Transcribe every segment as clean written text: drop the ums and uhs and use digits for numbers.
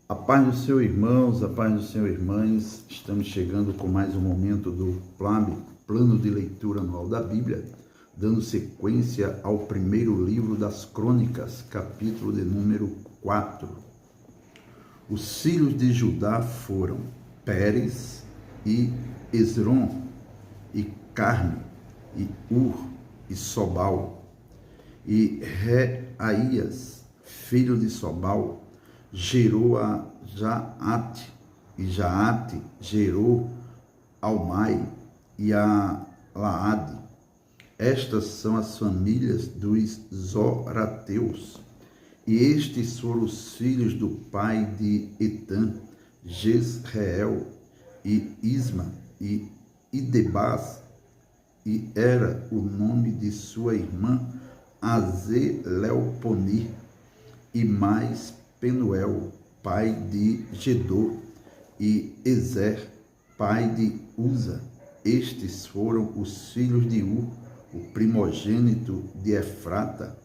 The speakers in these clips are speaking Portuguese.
A paz do Senhor, irmãos, a paz do Senhor, irmãs. Estamos chegando com mais um momento do plano de leitura anual da Bíblia, dando sequência ao primeiro livro das Crônicas, capítulo de número 4. Os filhos de Judá foram Pérez e Esrom, e Carme, e Ur, e Sobal. E Reaías, filho de Sobal, gerou a Jaate, e Jaate gerou Almai e a Laade. Estas são as famílias dos Zorateus. E estes foram os filhos do pai de Etã, Jezreel, e Isma, e Idebaz, e era o nome de sua irmã Azeleoponi, e mais Penuel, pai de Gedor, e Ezer, pai de Uza. Estes foram os filhos de Ur, o primogênito de Efrata,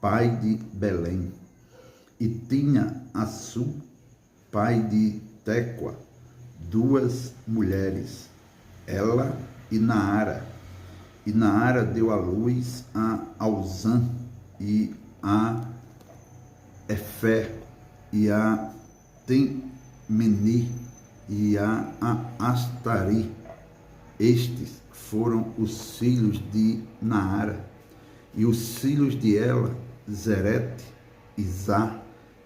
pai de Belém. E tinha Assu, pai de Tecoa, duas mulheres, ela e Naara. E Naara deu à luz a Auzã, e a Efer, e a Temeni, e a Astari. Estes foram os filhos de Naara. E os filhos de Ela, Zerete, Izá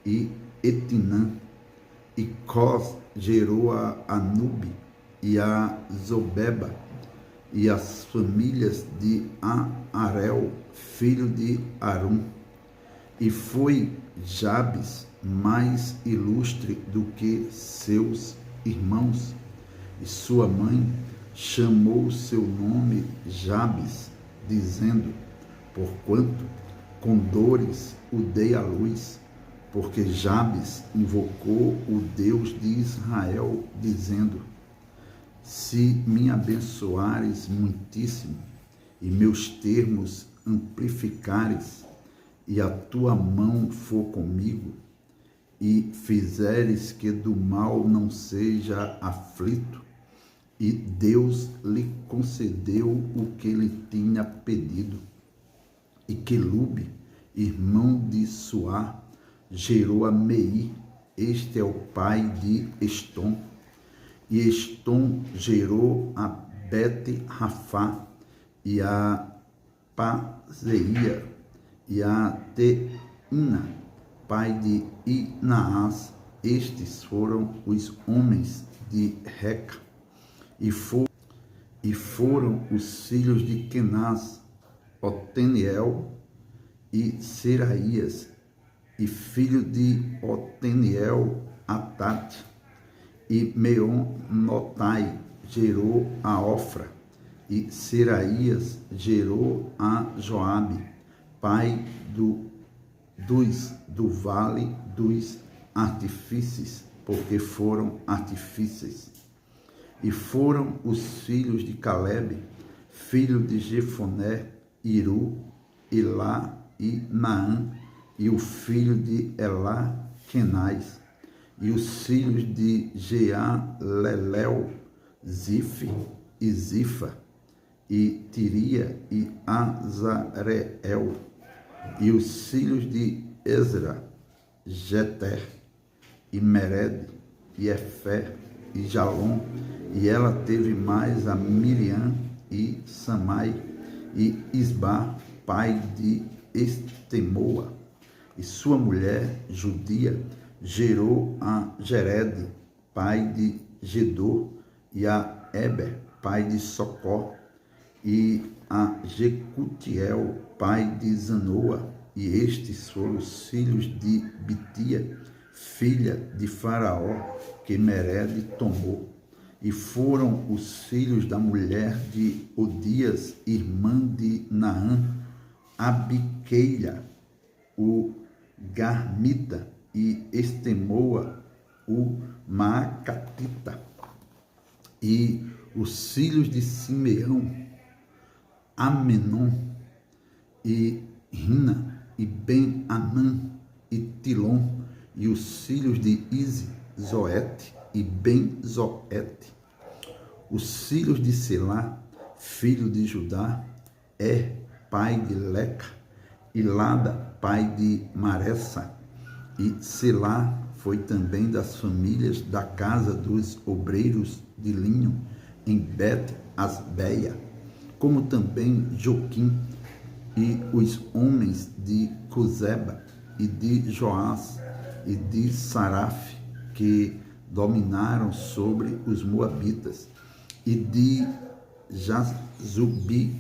e Etinã. E Cós gerou a Anube e a Zobeba, e as famílias de Arel, filho de Arum. E foi Jabes mais ilustre do que seus irmãos, e sua mãe chamou seu nome Jabes, dizendo: porquanto com dores o dei à luz, porque Jabes invocou o Deus de Israel, dizendo: se me abençoares muitíssimo, e meus termos amplificares, e a tua mão for comigo, e fizeres que do mal não seja aflito, e Deus lhe concedeu o que lhe tinha pedido. E Quelube, irmão de Suá, gerou a Mei, este é o pai de Estom. E Estom gerou a Bet-Rafá, e a Pazeia, e a Teina, pai de Inaás. Estes foram os homens de Reca. E foram os filhos de Kenaz, Oteniel e Seraías, e filho de Oteniel, Atate. E Meonotai gerou a Ofra, e Seraías gerou a Joabe, pai do vale dos artífices, porque foram artífices. E foram os filhos de Calebe, filho de Jefoné, Iru, Elá e Naã, e o filho de Elá, Kenaz. E os filhos de Jealelel, Zife e Zifa, e Tiria e Azareel. E os filhos de Ezra, Jeter, e Mered, e Efer, e Jalom. E ela teve mais a Miriam e Samai, e Isba, pai de Estemoa. E sua mulher, judia, gerou a Jered, pai de Gedor, e a Eber, pai de Socó, e a Jecutiel, pai de Zanoa. E estes foram os filhos de Bitia, filha de Faraó, que Mered tomou. E foram os filhos da mulher de Odias, irmã de Naã, Abiqueila, o Garmita, e Estemoa, o Maacatita. E os filhos de Simeão, Amenon, e Rina, e Ben-Anã, e Tilom. e os filhos de Izi, Zoete e Ben-Zoete. Os filhos de Selá, filho de Judá, pai de Leca, e Lada, pai de Maressa. E Selá foi também das famílias da casa dos obreiros de linho em Bet-Asbeia, como também Joquim e os homens de Cozeba e de Joás e de Saraf, que dominaram sobre os moabitas, e de Jazubileém.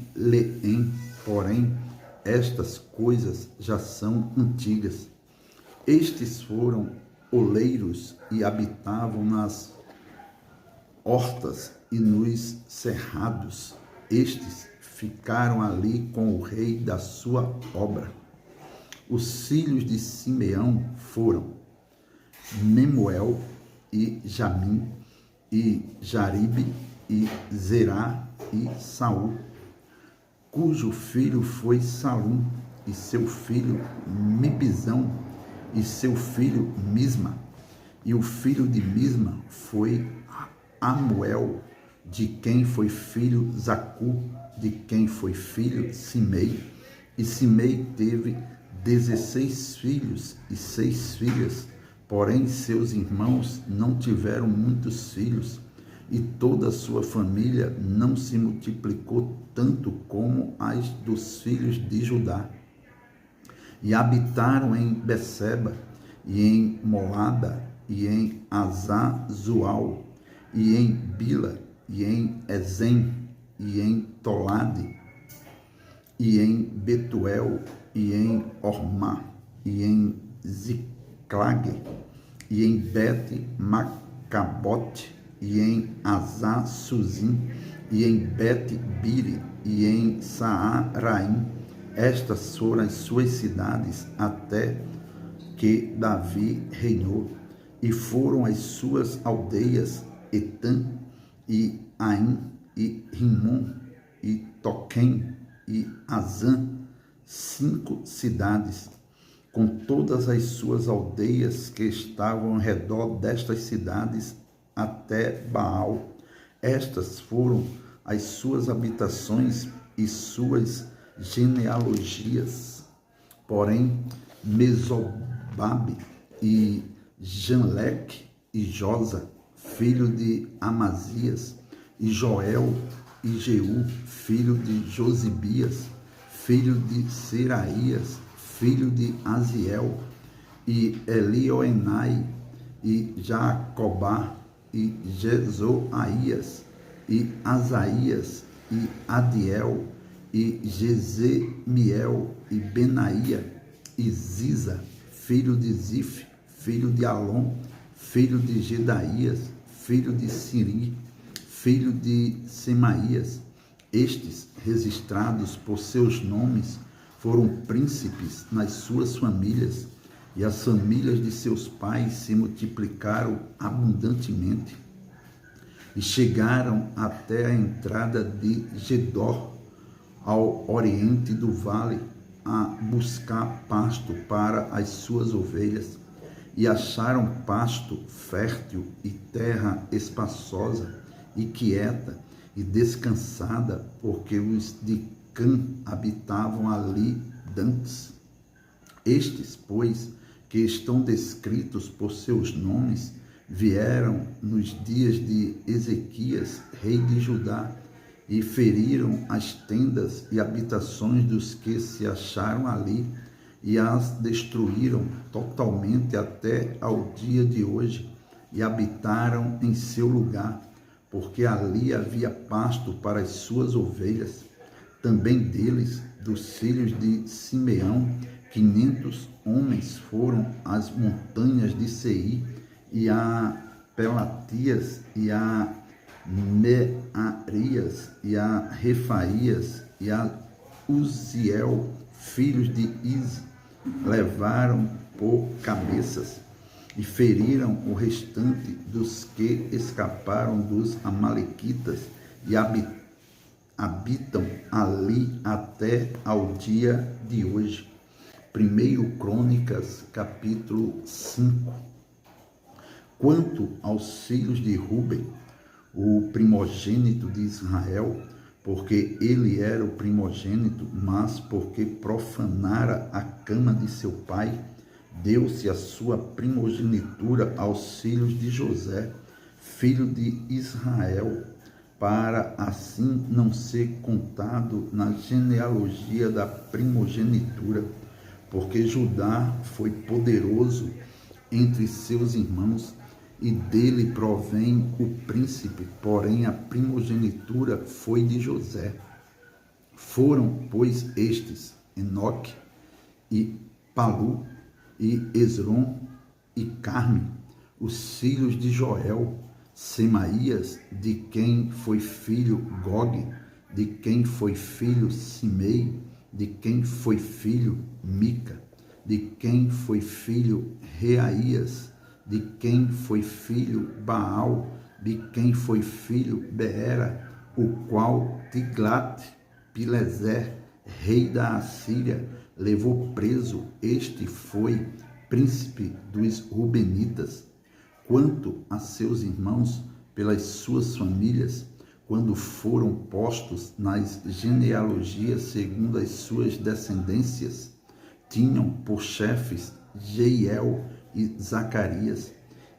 Porém, estas coisas já são antigas. Estes foram oleiros e habitavam nas hortas e nos cerrados. Estes ficaram ali com o rei da sua obra. Os filhos de Simeão foram Nemuel e Jamim e Jaribe e Zerá e Saul, cujo filho foi Salum, e seu filho Mibizão, e seu filho Misma, e o filho de Misma foi Amuel, de quem foi filho Zacu, de quem foi filho Simei, e Simei teve 16 filhos e 6 filhas, porém seus irmãos não tiveram muitos filhos, e toda a sua família não se multiplicou tanto como as dos filhos de Judá. E habitaram em Beceba, e em Molada, e em Azazual, e em Bila, e em Ezem, e em Tolade, e em Betuel, e em Ormá, e em Ziclague, e em Bet-Macabote, e em Azar-Suzim, e em Bet-Biri, e em Saaraim. Estas foram as suas cidades até que Davi reinou, e foram as suas aldeias Etã, e Aim, e Rimon, e Toquém, e Azã, 5 cidades, com todas as suas aldeias que estavam ao redor destas cidades até Baal. Estas foram as suas habitações e suas genealogias. Porém, Mesobabe e Janleque e Josa, filho de Amazias, e Joel e Jeú, filho de Josibias, filho de Seraías, filho de Aziel, e Elioenai, e Jacobá, e Jezoaías, e Asaías, e Adiel, e Jezemiel, e Benaía, e Ziza, filho de Zif, filho de Alon, filho de Gedaías, filho de Siri, filho de Semaías. Estes, registrados por seus nomes, foram príncipes nas suas famílias, e as famílias de seus pais se multiplicaram abundantemente, e chegaram até a entrada de Gedor, ao oriente do vale, a buscar pasto para as suas ovelhas, e acharam pasto fértil e terra espaçosa e quieta e descansada, porque os de Cã habitavam ali dantes. Estes, pois, que estão descritos por seus nomes, vieram nos dias de Ezequias, rei de Judá, e feriram as tendas e habitações dos que se acharam ali, e as destruíram totalmente até ao dia de hoje, e habitaram em seu lugar, porque ali havia pasto para as suas ovelhas. Também deles, dos filhos de Simeão, 500 homens foram às montanhas de Seir, e a Pelatias, e a Mearias, e a Refaías, e a Uziel, filhos de Ize, levaram por cabeças, e feriram o restante dos que escaparam dos amalequitas, e habitam ali até ao dia de hoje. 1 Crônicas, capítulo 5. Quanto aos filhos de Ruben, o primogênito de Israel, porque ele era o primogênito, mas porque profanara a cama de seu pai, deu-se a sua primogenitura aos filhos de José, filho de Israel, para assim não ser contado na genealogia da primogenitura, porque Judá foi poderoso entre seus irmãos, e dele provém o príncipe, porém a primogenitura foi de José. Foram, pois, estes, Enoque e Palu, e Esrom e Carme, os filhos de Joel, Semaías, de quem foi filho Gog, de quem foi filho Simei, de quem foi filho Mica, de quem foi filho Reaías, de quem foi filho Baal, de quem foi filho Beera, o qual Tiglat-Pileser, rei da Assíria, levou preso. Este foi príncipe dos Rubenitas. Quanto a seus irmãos, pelas suas famílias, quando foram postos nas genealogias segundo as suas descendências, tinham por chefes Jeiel e Zacarias,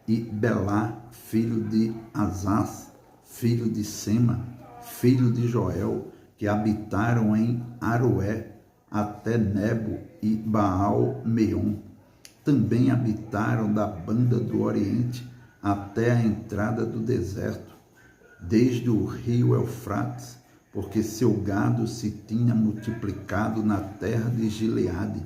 e Belá, filho de Azaz, filho de Sema, filho de Joel, que habitaram em Aroé, até Nebo e Baal-Meon. Também habitaram da banda do Oriente até a entrada do deserto, desde o rio Eufrates, porque seu gado se tinha multiplicado na terra de Gileade.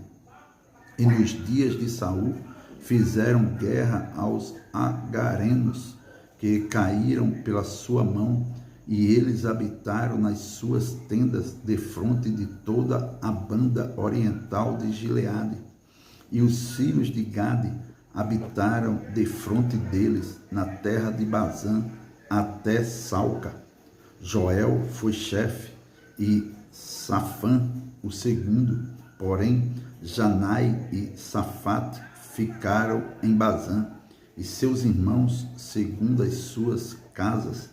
E nos dias de Saul fizeram guerra aos agarenos, que caíram pela sua mão, e eles habitaram nas suas tendas defronte de toda a banda oriental de Gileade. E os filhos de Gade habitaram defronte deles na terra de Bazã até Salca. Joel foi chefe e Safã o segundo, porém Janai e Safate ficaram em Bazã, e seus irmãos, segundo as suas casas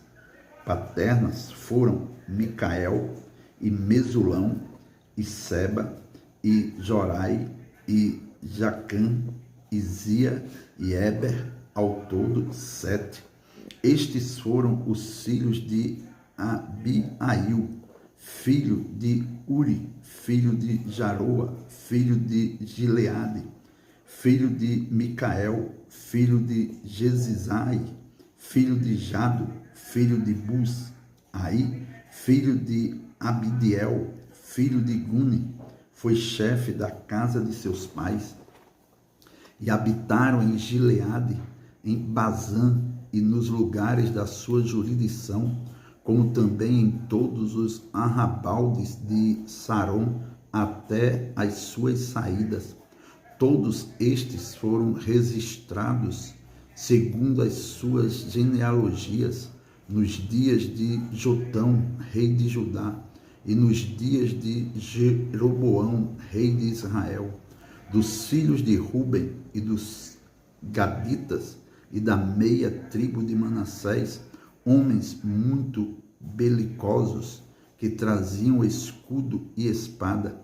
paternas, foram Micael e Mesulão e Seba e Jorai e Jacã e Zia e Eber, ao todo 7. Estes foram os filhos de Abiail, filho de Uri, filho de Jaroa, filho de Gileade, filho de Micael, filho de Jesizai, filho de Jado, filho de Bus, Aí, filho de Abidiel, filho de Guni, foi chefe da casa de seus pais. E habitaram em Gileade, em Bazã e nos lugares da sua jurisdição, como também em todos os arrabaldes de Saron até as suas saídas. Todos estes foram registrados segundo as suas genealogias nos dias de Jotão, rei de Judá, e nos dias de Jeroboão, rei de Israel, dos filhos de Ruben e dos Gaditas e da meia tribo de Manassés, homens muito belicosos, que traziam escudo e espada,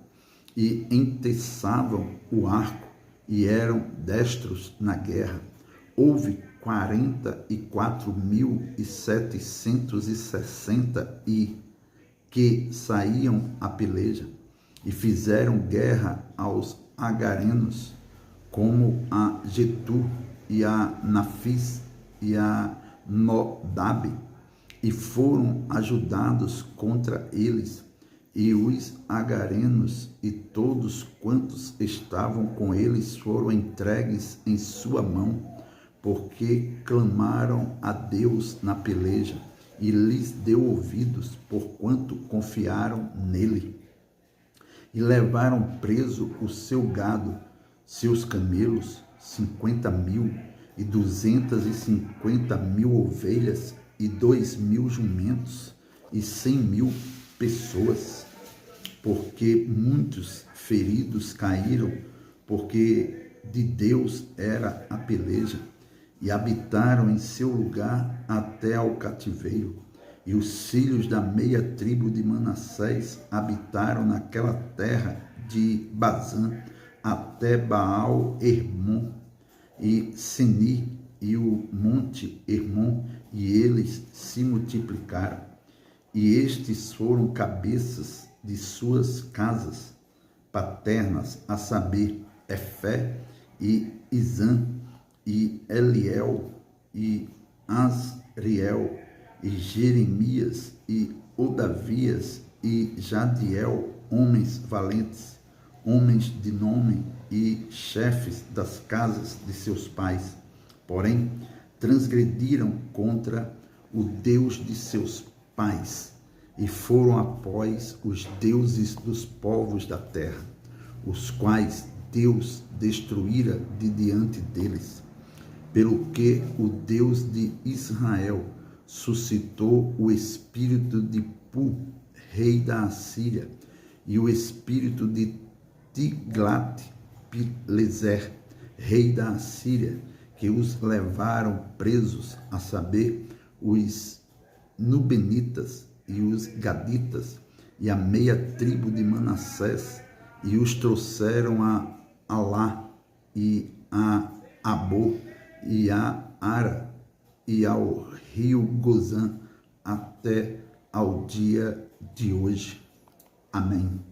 e enteçavam o arco, e eram destros na guerra. Houve 44.760 que saíam a peleja, e fizeram guerra aos agarenos, como a Getur e a Nafis e a Nodab, e foram ajudados contra eles, e os agarenos e todos quantos estavam com eles foram entregues em sua mão, porque clamaram a Deus na peleja, e lhes deu ouvidos, porquanto confiaram nele. E levaram preso o seu gado, seus camelos, 50.000, e 250.000 ovelhas, e 2.000 jumentos, e 100.000 pessoas, porque muitos feridos caíram porque de Deus era a peleja, e habitaram em seu lugar até ao cativeiro. E os filhos da meia tribo de Manassés habitaram naquela terra de Bazã até Baal-Hermon e Senir e o monte Hermon, e eles se multiplicaram. E estes foram cabeças de suas casas paternas, a saber, Efé e Izã, e Eliel, e Asriel, e Jeremias, e Odavias, e Jadiel, homens valentes, homens de nome e chefes das casas de seus pais. Porém, transgrediram contra o Deus de seus pais, e foram após os deuses dos povos da terra, os quais Deus destruíra de diante deles. Pelo que o Deus de Israel suscitou o espírito de Pu, rei da Assíria, e o espírito de Tiglat-Pileser, rei da Assíria, que os levaram presos, a saber, os Nubenitas e os Gaditas, e a meia tribo de Manassés, e os trouxeram a Alá, e a Abô, e a Ara, e ao rio Gozã, até ao dia de hoje. Amém.